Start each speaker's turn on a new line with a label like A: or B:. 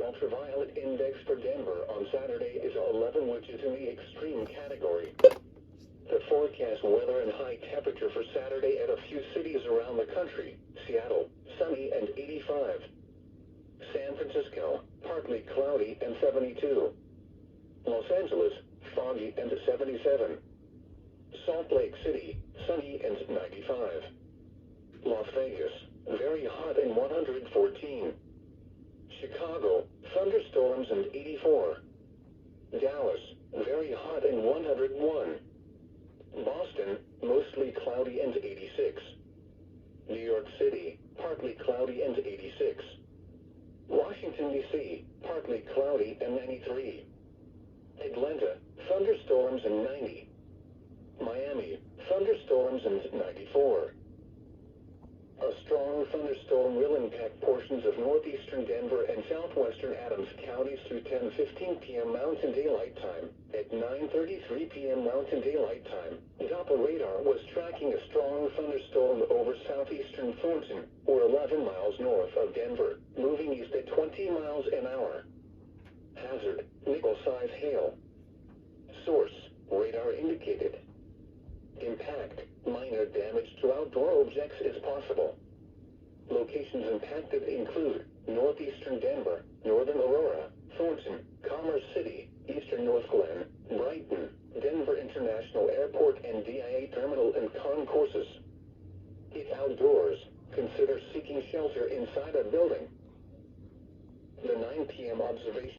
A: ultraviolet index for Denver on Saturday is 11, which is in the extreme category. The forecast weather and high temperature for Saturday at a few cities around the country: Seattle, sunny and 85. San Francisco, partly cloudy and 72. Los Angeles, foggy and 77. Salt Lake City, sunny and 95. Las Vegas, very hot and 114. Chicago, thunderstorms and 84. Dallas, very hot and 101. Boston, mostly cloudy and 86. New York City, partly cloudy and 86. Washington, D.C., partly cloudy and 93. Atlanta, thunderstorms and 90. Miami, thunderstorms and 94. A strong thunderstorm will impact portions of northeastern Denver and southwestern Adams counties through 10:15 p.m. Mountain Daylight Time. At 9:33 p.m. Mountain Daylight Time, Doppler radar was tracking a strong thunderstorm over southeastern Thornton, or 11 miles north of Denver, moving east at 20 miles an hour. Hazard: nickel-size hail. Source: radar indicated. Impact: minor damage to outdoor objects is possible. Locations impacted include northeastern Denver, northern Aurora, Thornton, Commerce City, eastern North Glen, Brighton, Denver International Airport and DIA Terminal and Concourses. If outdoors, consider seeking shelter inside a building. The 9 p.m. observation